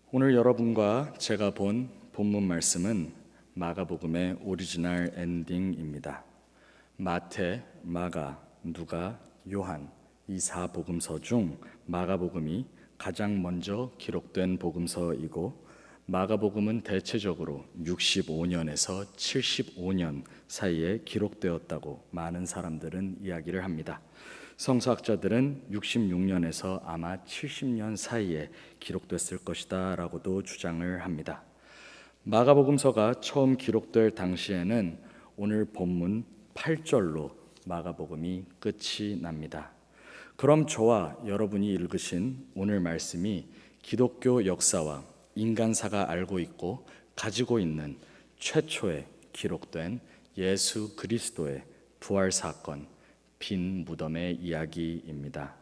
오늘 여러분과 제가 본 본문 말씀은 마가복음의 오리지널 엔딩입니다. 마태, 마가, 누가, 요한 이 4복음서 중 마가복음이 가장 먼저 기록된 복음서이고, 마가복음은 대체적으로 65년에서 75년 사이에 기록되었다고 많은 사람들은 이야기를 합니다. 성서학자들은 66년에서 아마 70년 사이에 기록됐을 것이다 라고도 주장을 합니다. 마가복음서가 처음 기록될 당시에는 오늘 본문 8절로 마가복음이 끝이 납니다. 그럼 저와 여러분이 읽으신 오늘 말씀이 기독교 역사와 인간사가 알고 있고 가지고 있는 최초의 기록된 예수 그리스도의 부활 사건, 빈 무덤의 이야기입니다.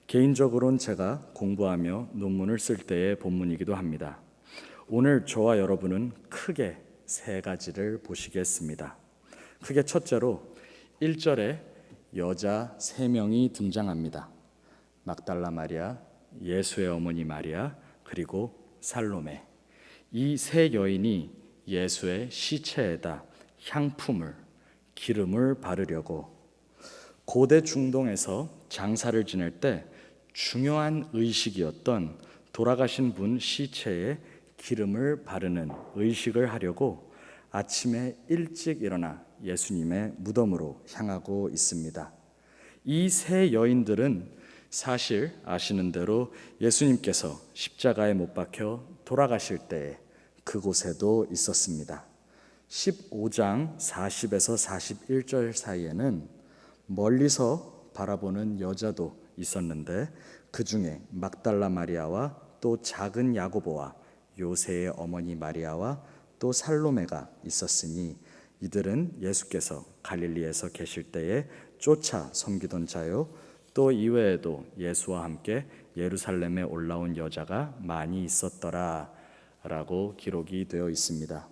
개인적으로는 제가 공부하며 논문을 쓸 때의 본문이기도 합니다. 오늘 저와 여러분은 크게 세 가지를 보시겠습니다. 크게 첫째로 1절에 여자 3명이 등장합니다. 막달라 마리아, 예수의 어머니 마리아, 그리고 살로메. 이 세 여인이 예수의 시체에다 향품을, 기름을 바르려고 고대 중동에서 장사를 지낼 때 중요한 의식이었던 돌아가신 분 시체에 기름을 바르는 의식을 하려고 아침에 일찍 일어나 예수님의 무덤으로 향하고 있습니다. 이 세 여인들은 사실 아시는 대로 예수님께서 십자가에 못 박혀 돌아가실 때에 그곳에도 있었습니다. 15장 40에서 41절 사이에는 멀리서 바라보는 여자도 있었는데, 그 중에 막달라 마리아와 또 작은 야고보와 요새의 어머니 마리아와 또 살로메가 있었으니 이들은 예수께서 갈릴리에서 계실 때에 쫓아 섬기던 자요, 또 이외에도 예수와 함께 예루살렘에 올라온 여자가 많이 있었더라 라고 기록이 되어 있습니다.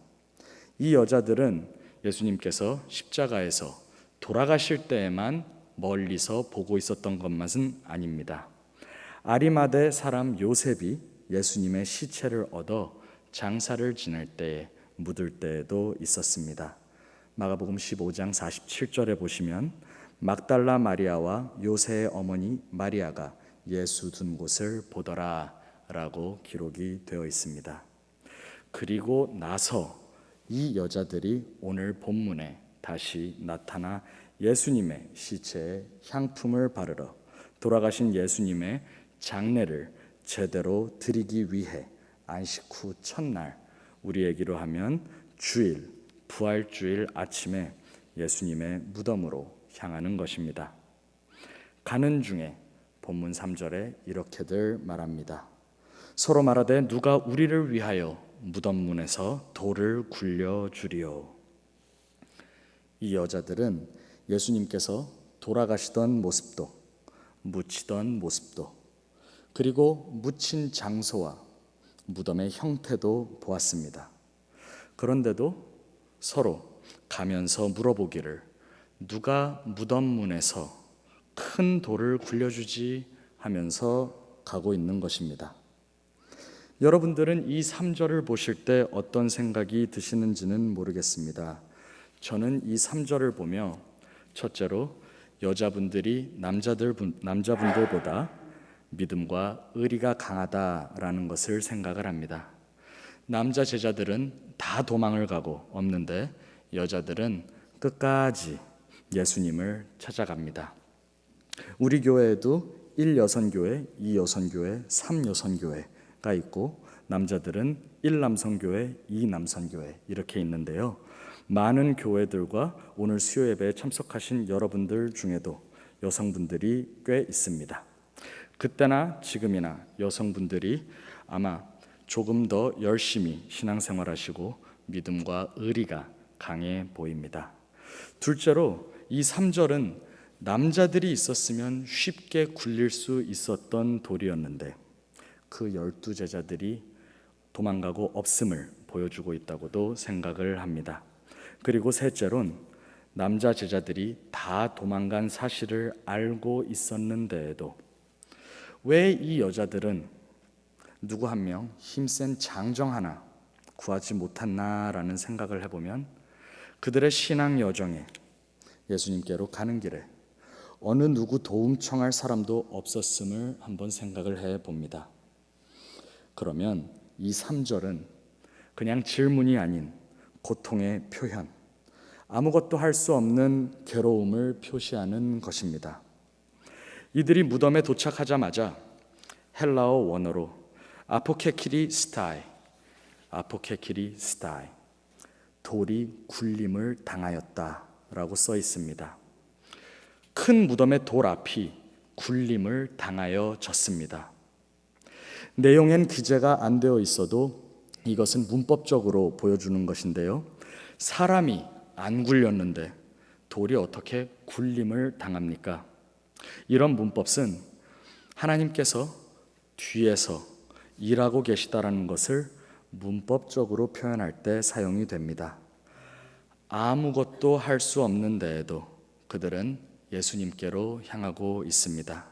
이 여자들은 예수님께서 십자가에서 돌아가실 때에만 멀리서 보고 있었던 것만은 아닙니다. 아리마대 사람 요셉이 예수님의 시체를 얻어 장사를 지낼 때에 묻을 때에도 있었습니다. 마가복음 15장 47절에 보시면 막달라 마리아와 요새의 어머니 마리아가 예수 둔 곳을 보더라 라고 기록이 되어 있습니다. 그리고 나서 이 여자들이 오늘 본문에 다시 나타나 예수님의 시체에 향품을 바르러 돌아가신 예수님의 장례를 제대로 드리기 위해 안식 후 첫날, 우리 얘기로 하면 주일, 부활주일 아침에 예수님의 무덤으로 향하는 것입니다. 가는 중에 본문 3절에 이렇게들 말합니다. 서로 말하되 누가 우리를 위하여 무덤 문에서 돌을 굴려주리요. 이 여자들은 예수님께서 돌아가시던 모습도, 묻히던 모습도, 그리고 묻힌 장소와 무덤의 형태도 보았습니다. 그런데도 서로 가면서 물어보기를, 누가 무덤 문에서 큰 돌을 굴려주지 하면서 가고 있는 것입니다. 여러분들은 이 3절을 보실 때 어떤 생각이 드시는지는 모르겠습니다. 저는 이 3절을 보며 첫째로 여자분들이 남자분들보다 믿음과 의리가 강하다라는 것을 생각을 합니다. 남자 제자들은 다 도망을 가고 없는데 여자들은 끝까지 예수님을 찾아갑니다. 우리 교회에도 1여선교회, 2여선교회, 3여선교회가 있고 남자들은 1남선교회, 2남선교회 이렇게 있는데요. 많은 교회들과 오늘 수요 예배에 참석하신 여러분들 중에도 여성분들이 꽤 있습니다. 그때나 지금이나 여성분들이 아마 조금 더 열심히 신앙생활하시고 믿음과 의리가 강해 보입니다. 둘째로 이 3절은 남자들이 있었으면 쉽게 굴릴 수 있었던 돌이었는데 그 12제자들이 도망가고 없음을 보여주고 있다고도 생각을 합니다. 그리고 셋째로는 남자 제자들이 다 도망간 사실을 알고 있었는데도 왜 이 여자들은 누구 한 명 힘센 장정 하나 구하지 못했나라는 생각을 해보면 그들의 신앙 여정에 예수님께로 가는 길에 어느 누구 도움 청할 사람도 없었음을 한번 생각을 해봅니다. 그러면 이 3절은 그냥 질문이 아닌 고통의 표현, 아무것도 할 수 없는 괴로움을 표시하는 것입니다. 이들이 무덤에 도착하자마자 헬라어 원어로 아포케키리스타이, 돌이 굴림을 당하였다라고 써 있습니다. 큰 무덤의 돌 앞이 굴림을 당하여졌습니다. 내용엔 기재가 안 되어 있어도 이것은 문법적으로 보여주는 것인데요. 사람이 안 굴렸는데 돌이 어떻게 굴림을 당합니까? 이런 문법은 하나님께서 뒤에서 일하고 계시다라는 것을 문법적으로 표현할 때 사용이 됩니다. 아무것도 할 수 없는 데에도 그들은 예수님께로 향하고 있습니다.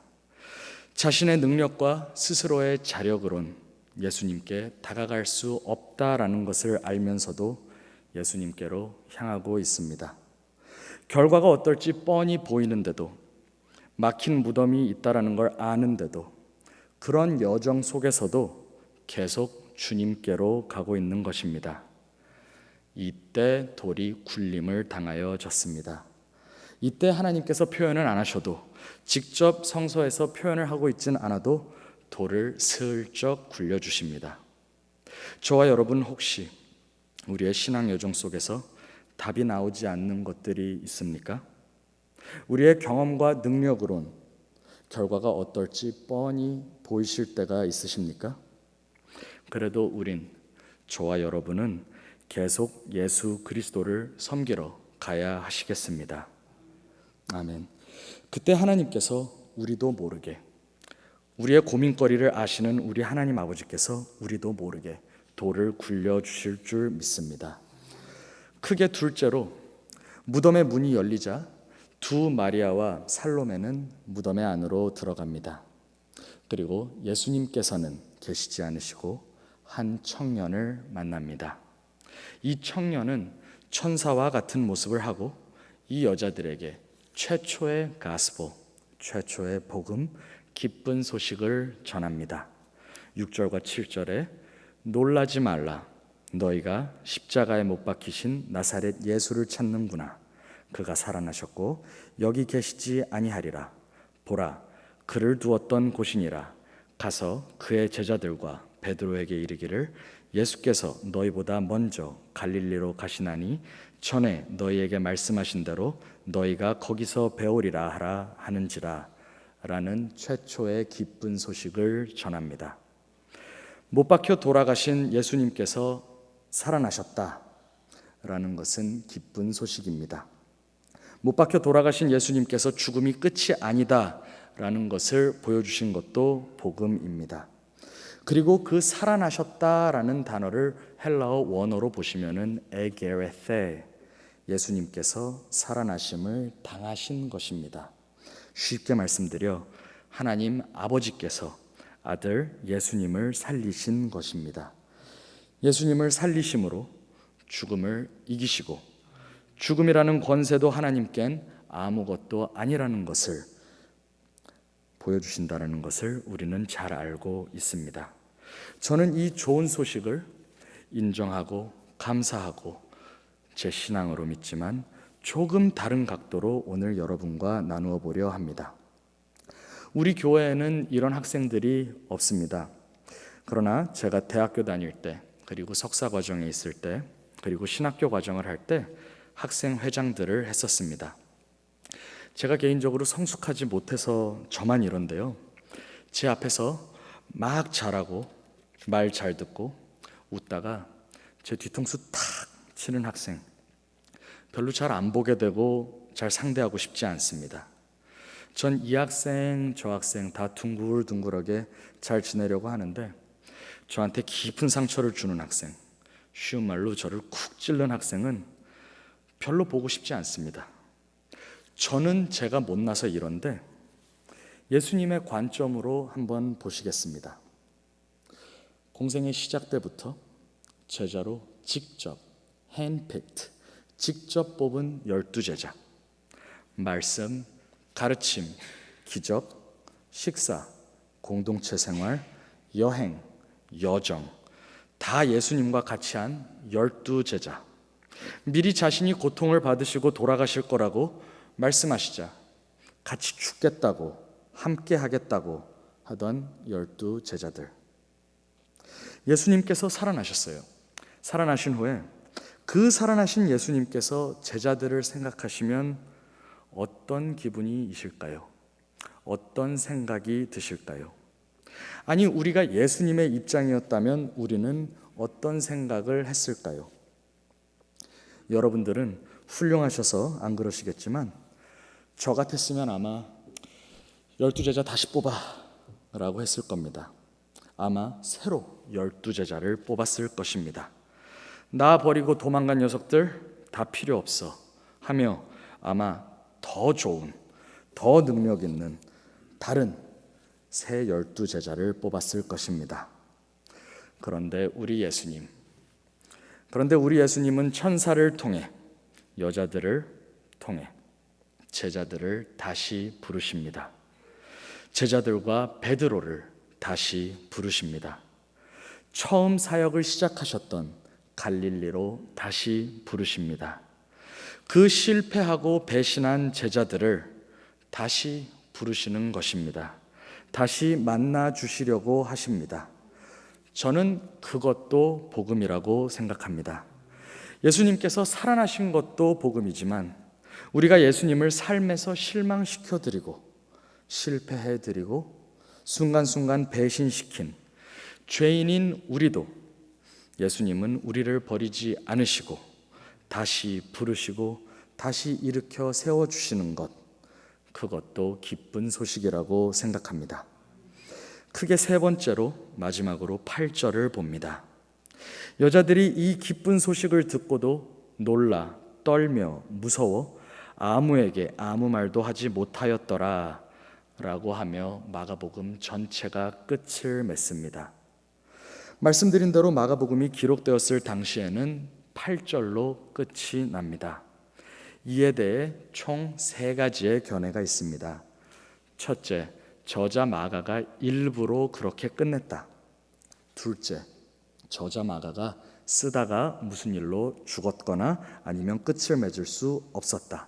자신의 능력과 스스로의 자력으론 예수님께 다가갈 수 없다라는 것을 알면서도 예수님께로 향하고 있습니다. 결과가 어떨지 뻔히 보이는데도, 막힌 무덤이 있다라는 걸 아는데도, 그런 여정 속에서도 계속 주님께로 가고 있는 것입니다. 이때 돌이 굴림을 당하여졌습니다. 이때 하나님께서 표현을 안 하셔도, 직접 성서에서 표현을 하고 있진 않아도 돌을 슬쩍 굴려주십니다. 저와 여러분 혹시 우리의 신앙 여정 속에서 답이 나오지 않는 것들이 있습니까? 우리의 경험과 능력으론 결과가 어떨지 뻔히 보이실 때가 있으십니까? 그래도 우린, 저와 여러분은 계속 예수 그리스도를 섬기러 가야 하시겠습니다. 아멘. 그때 하나님께서 우리도 모르게, 우리의 고민거리를 아시는 우리 하나님 아버지께서 우리도 모르게 돌을 굴려주실 줄 믿습니다. 크게 둘째로, 무덤의 문이 열리자 두 마리아와 살로메는 무덤의 안으로 들어갑니다. 그리고 예수님께서는 계시지 않으시고 한 청년을 만납니다. 이 청년은 천사와 같은 모습을 하고 이 여자들에게 최초의 가스포, 최초의 복음, 기쁜 소식을 전합니다. 6절과 7절에 놀라지 말라, 너희가 십자가에 못 박히신 나사렛 예수를 찾는구나. 그가 살아나셨고 여기 계시지 아니하리라. 보라, 그를 두었던 곳이니라. 가서 그의 제자들과 베드로에게 이르기를 예수께서 너희보다 먼저 갈릴리로 가시나니 전에 너희에게 말씀하신 대로 너희가 거기서 배우리라 하라 하는지라. 라는 최초의 기쁜 소식을 전합니다. 못 박혀 돌아가신 예수님께서 살아나셨다 라는 것은 기쁜 소식입니다. 못 박혀 돌아가신 예수님께서 죽음이 끝이 아니다 라는 것을 보여주신 것도 복음입니다. 그리고 그 살아나셨다라는 단어를 헬라어 원어로 보시면은 에게레테, 예수님께서 살아나심을 당하신 것입니다. 쉽게 말씀드려 하나님 아버지께서 아들 예수님을 살리신 것입니다. 예수님을 살리심으로 죽음을 이기시고 죽음이라는 권세도 하나님께는 아무것도 아니라는 것을 보여주신다는 것을 우리는 잘 알고 있습니다. 저는 이 좋은 소식을 인정하고 감사하고 제 신앙으로 믿지만 조금 다른 각도로 오늘 여러분과 나누어 보려 합니다. 우리 교회에는 이런 학생들이 없습니다. 그러나 제가 대학교 다닐 때, 그리고 석사 과정에 있을 때, 그리고 신학교 과정을 할 때 학생 회장들을 했었습니다. 제가 개인적으로 성숙하지 못해서 저만 이런데요, 제 앞에서 막 잘하고 말 잘 듣고 웃다가 제 뒤통수 탁 치는 학생 별로 잘 안 보게 되고 잘 상대하고 싶지 않습니다. 전 이 학생 저 학생 다 둥글둥글하게 잘 지내려고 하는데 저한테 깊은 상처를 주는 학생, 쉬운 말로 저를 쿡 찔른 학생은 별로 보고 싶지 않습니다. 저는 제가 못나서 이런데 예수님의 관점으로 한번 보시겠습니다. 공생의 시작 때부터 제자로 직접 handpicked, 직접 뽑은 12제자. 말씀, 가르침, 기적, 식사, 공동체 생활, 여행, 여정, 다 예수님과 같이 한 12제자. 미리 자신이 고통을 받으시고 돌아가실 거라고 말씀하시자 같이 죽겠다고, 함께 하겠다고 하던 12제자들. 예수님께서 살아나셨어요. 살아나신 후에 그 살아나신 예수님께서 제자들을 생각하시면 어떤 기분이실까요? 어떤 생각이 드실까요? 아니, 우리가 예수님의 입장이었다면 우리는 어떤 생각을 했을까요? 여러분들은 훌륭하셔서 안 그러시겠지만 저 같았으면 아마 12제자 다시 뽑아 라고 했을 겁니다. 아마 새로 12제자를 뽑았을 것입니다. 나 버리고 도망간 녀석들 다 필요 없어 하며 아마 더 좋은, 더 능력 있는 다른 새 12제자를 뽑았을 것입니다. 그런데 우리 예수님은 천사를 통해, 여자들을 통해 제자들을 다시 부르십니다. 제자들과 베드로를 다시 부르십니다. 처음 사역을 시작하셨던 갈릴리로 다시 부르십니다. 그 실패하고 배신한 제자들을 다시 부르시는 것입니다. 다시 만나 주시려고 하십니다. 저는 그것도 복음이라고 생각합니다. 예수님께서 살아나신 것도 복음이지만 우리가 예수님을 삶에서 실망시켜드리고 실패해드리고 순간순간 배신시킨 죄인인 우리도 예수님은 우리를 버리지 않으시고 다시 부르시고 다시 일으켜 세워주시는 것, 그것도 기쁜 소식이라고 생각합니다. 크게 세 번째로 마지막으로 8절을 봅니다. 여자들이 이 기쁜 소식을 듣고도 놀라 떨며 무서워 아무에게 아무 말도 하지 못하였더라 라고 하며 마가복음 전체가 끝을 맺습니다. 말씀드린 대로 마가복음이 기록되었을 당시에는 8절로 끝이 납니다. 이에 대해 총 3가지의 견해가 있습니다. 첫째, 저자 마가가 일부러 그렇게 끝냈다. 둘째, 저자 마가가 쓰다가 무슨 일로 죽었거나 아니면 끝을 맺을 수 없었다.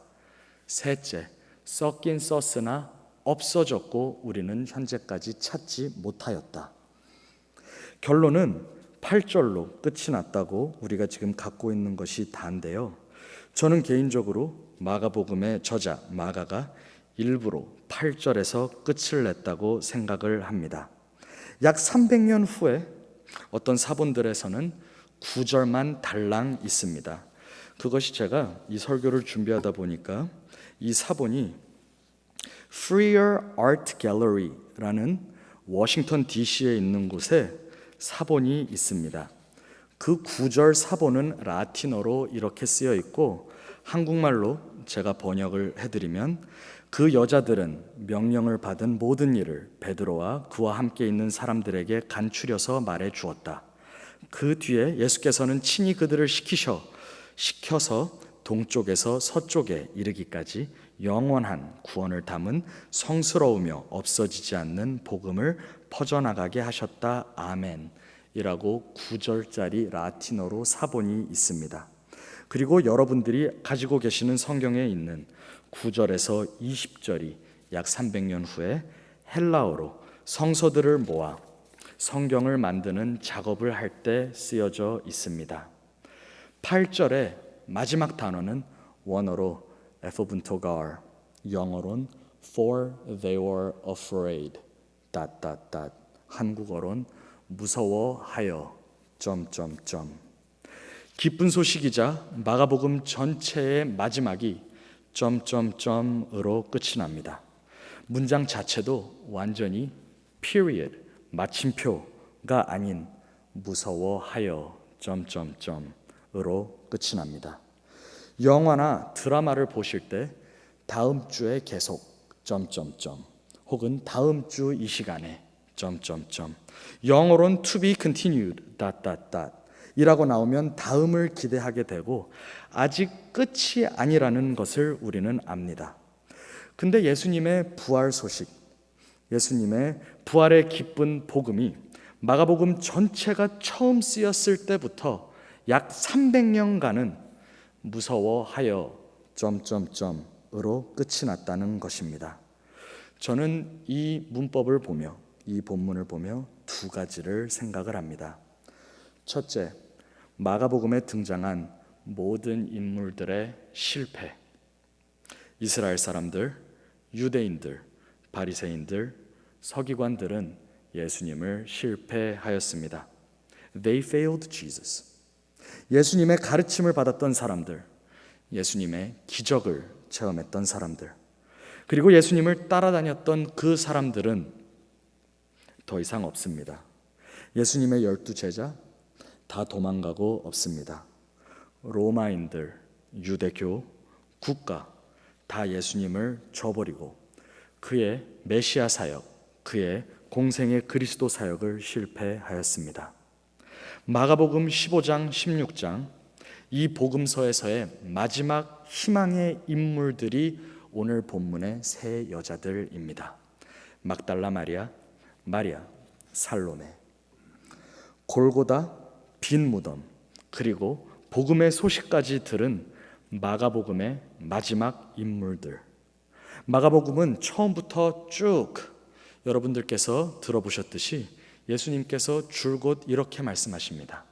셋째, 썼긴 썼으나 없어졌고 우리는 현재까지 찾지 못하였다. 결론은 8절로 끝이 났다고 우리가 지금 갖고 있는 것이 다인데요. 저는 개인적으로 마가복음의 저자 마가가 일부러 8절에서 끝을 냈다고 생각을 합니다. 약 300년 후에 어떤 사본들에서는 9절만 달랑 있습니다. 그것이 제가 이 설교를 준비하다 보니까 이 사본이 Freer Art Gallery라는 워싱턴 DC에 있는 곳에 사본이 있습니다. 그 9절 사본은 라틴어로 이렇게 쓰여 있고 한국말로 제가 번역을 해드리면 그 여자들은 명령을 받은 모든 일을 베드로와 그와 함께 있는 사람들에게 간추려서 말해 주었다. 그 뒤에 예수께서는 친히 그들을 시켜서 동쪽에서 서쪽에 이르기까지 영원한 구원을 담은 성스러우며 없어지지 않는 복음을 퍼져나가게 하셨다. 아멘 이라고 9절짜리 라틴어로 사본이 있습니다. 그리고 여러분들이 가지고 계시는 성경에 있는 9절에서 20절이 약 300년 후에 헬라어로 성서들을 모아 성경을 만드는 작업을 할 때 쓰여져 있습니다. 8절의 마지막 단어는 원어로 에포분토가르, 영어로는 for they were afraid. 한국어로는 무서워하여. 기쁜 소식이자 마가복음 전체의 마지막이 으로 끝이 납니다. 문장 자체도 완전히 period, 마침표가 아닌 무서워하여 으로 끝이 납니다. 영화나 드라마를 보실 때 다음 주에 계속 혹은 다음 주 이 시간에 점점점. 영어로는 to be continued 이라고 나오면 다음을 기대하게 되고 아직 끝이 아니라는 것을 우리는 압니다. 근데 예수님의 부활 소식, 예수님의 부활의 기쁜 복음이 마가복음 전체가 처음 쓰였을 때부터 약 300년간은 무서워하여 점점점으로 끝이 났다는 것입니다. 저는 이 문법을 보며, 이 본문을 보며 두 가지를 생각을 합니다. 첫째, 마가복음에 등장한 모든 인물들의 실패. 이스라엘 사람들, 유대인들, 바리새인들, 서기관들은 예수님을 실패하였습니다. They failed Jesus. 예수님의 가르침을 받았던 사람들, 예수님의 기적을 체험했던 사람들, 그리고 예수님을 따라다녔던 그 사람들은 더 이상 없습니다. 예수님의 12제자 다 도망가고 없습니다. 로마인들, 유대교, 국가 다 예수님을 저버리고 그의 메시아 사역, 그의 공생의 그리스도 사역을 실패하였습니다. 마가복음 15장, 16장 이 복음서에서의 마지막 희망의 인물들이 오늘 본문의 세 여자들입니다. 막달라 마리아, 마리아, 살로메. 골고다, 빈 무덤, 그리고 복음의 소식까지 들은 마가복음의 마지막 인물들. 마가복음은 처음부터 쭉 여러분들께서 들어보셨듯이 예수님께서 줄곧 이렇게 말씀하십니다.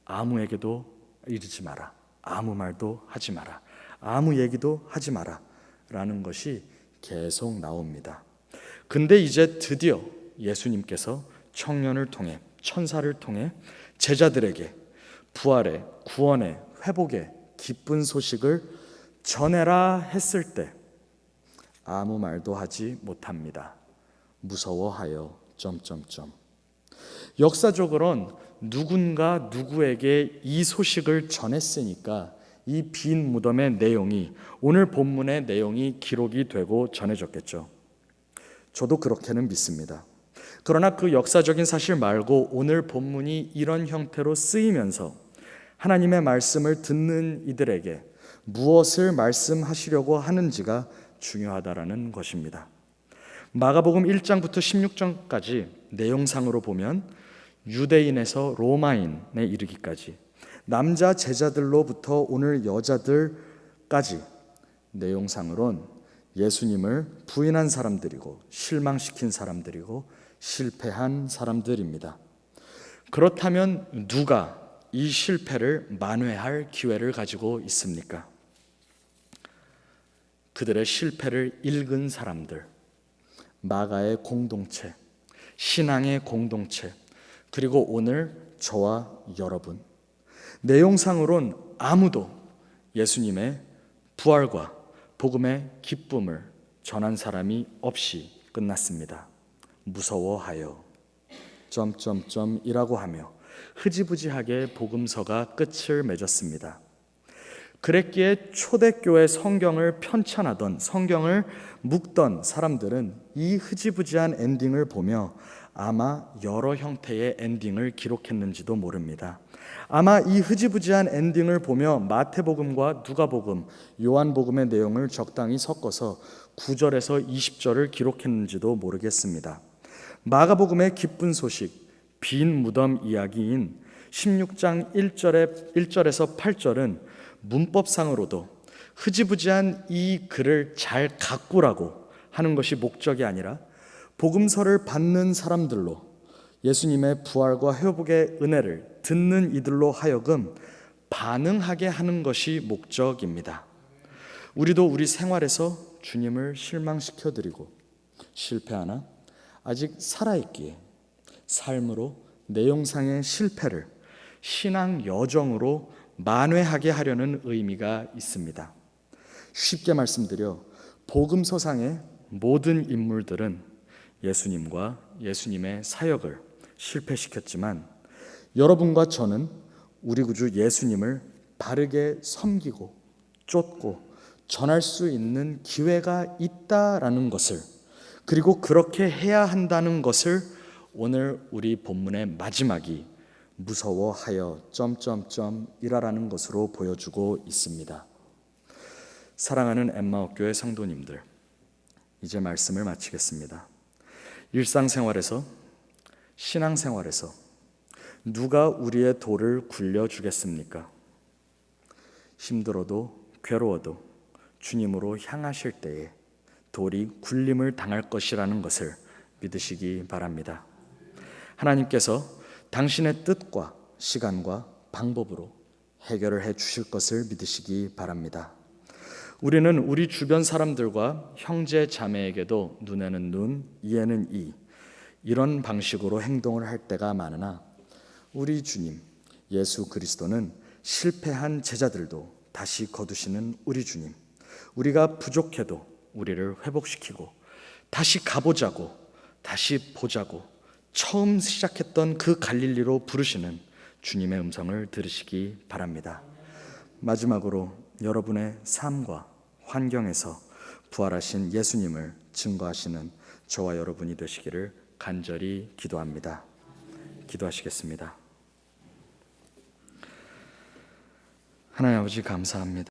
아무에게도 이르지 마라. 아무 말도 하지 마라. 아무 얘기도 하지 마라. 라는 것이 계속 나옵니다. 근데 이제 드디어 예수님께서 청년을 통해, 천사를 통해 제자들에게 부활의, 구원의, 회복의 기쁜 소식을 전해라 했을 때 아무 말도 하지 못합니다. 무서워하여 점점점. 역사적으로는 누군가 누구에게 이 소식을 전했으니까 이 빈 무덤의 내용이, 오늘 본문의 내용이 기록이 되고 전해졌겠죠. 저도 그렇게는 믿습니다. 그러나 그 역사적인 사실 말고 오늘 본문이 이런 형태로 쓰이면서 하나님의 말씀을 듣는 이들에게 무엇을 말씀하시려고 하는지가 중요하다라는 것입니다. 마가복음 1장부터 16장까지 내용상으로 보면 유대인에서 로마인에 이르기까지, 남자 제자들로부터 오늘 여자들까지 내용상으론 예수님을 부인한 사람들이고 실망시킨 사람들이고 실패한 사람들입니다. 그렇다면 누가 이 실패를 만회할 기회를 가지고 있습니까? 그들의 실패를 읽은 사람들, 마가의 공동체, 신앙의 공동체, 그리고 오늘 저와 여러분. 내용상으론 아무도 예수님의 부활과 복음의 기쁨을 전한 사람이 없이 끝났습니다. 무서워하여 점점점이라고 하며 흐지부지하게 복음서가 끝을 맺었습니다. 그랬기에 초대교회 성경을 편찬하던, 성경을 묶던 사람들은 이 흐지부지한 엔딩을 보며 아마 여러 형태의 엔딩을 기록했는지도 모릅니다. 아마 이 흐지부지한 엔딩을 보며 마태복음과 누가복음, 요한복음의 내용을 적당히 섞어서 9절에서 20절을 기록했는지도 모르겠습니다. 마가복음의 기쁜 소식, 빈 무덤 이야기인 16장 1절에서 8절은 문법상으로도 흐지부지한 이 글을 잘 가꾸라고 하는 것이 목적이 아니라 복음서를 받는 사람들로 예수님의 부활과 회복의 은혜를 듣는 이들로 하여금 반응하게 하는 것이 목적입니다. 우리도 우리 생활에서 주님을 실망시켜드리고 실패하나 아직 살아있기에 삶으로 내용상의 실패를 신앙 여정으로 만회하게 하려는 의미가 있습니다. 쉽게 말씀드려 복음서상의 모든 인물들은 예수님과 예수님의 사역을 실패시켰지만 여러분과 저는 우리 구주 예수님을 바르게 섬기고 쫓고 전할 수 있는 기회가 있다라는 것을, 그리고 그렇게 해야 한다는 것을 오늘 우리 본문의 마지막이 무서워하여 이라라는 것으로 보여주고 있습니다. 사랑하는 엠마오 교회 성도님들, 이제 말씀을 마치겠습니다. 일상생활에서, 신앙생활에서 누가 우리의 돌을 굴려주겠습니까? 힘들어도 괴로워도 주님으로 향하실 때에 돌이 굴림을 당할 것이라는 것을 믿으시기 바랍니다. 하나님께서 당신의 뜻과 시간과 방법으로 해결을 해 주실 것을 믿으시기 바랍니다. 우리는 우리 주변 사람들과 형제 자매에게도 눈에는 눈, 이에는 이, 이런 방식으로 행동을 할 때가 많으나 우리 주님 예수 그리스도는 실패한 제자들도 다시 거두시는 우리 주님, 우리가 부족해도 우리를 회복시키고 다시 가보자고, 다시 보자고 처음 시작했던 그 갈릴리로 부르시는 주님의 음성을 들으시기 바랍니다. 마지막으로 여러분의 삶과 환경에서 부활하신 예수님을 증거하시는 저와 여러분이 되시기를 간절히 기도합니다. 기도하시겠습니다. 하나님 아버지 감사합니다.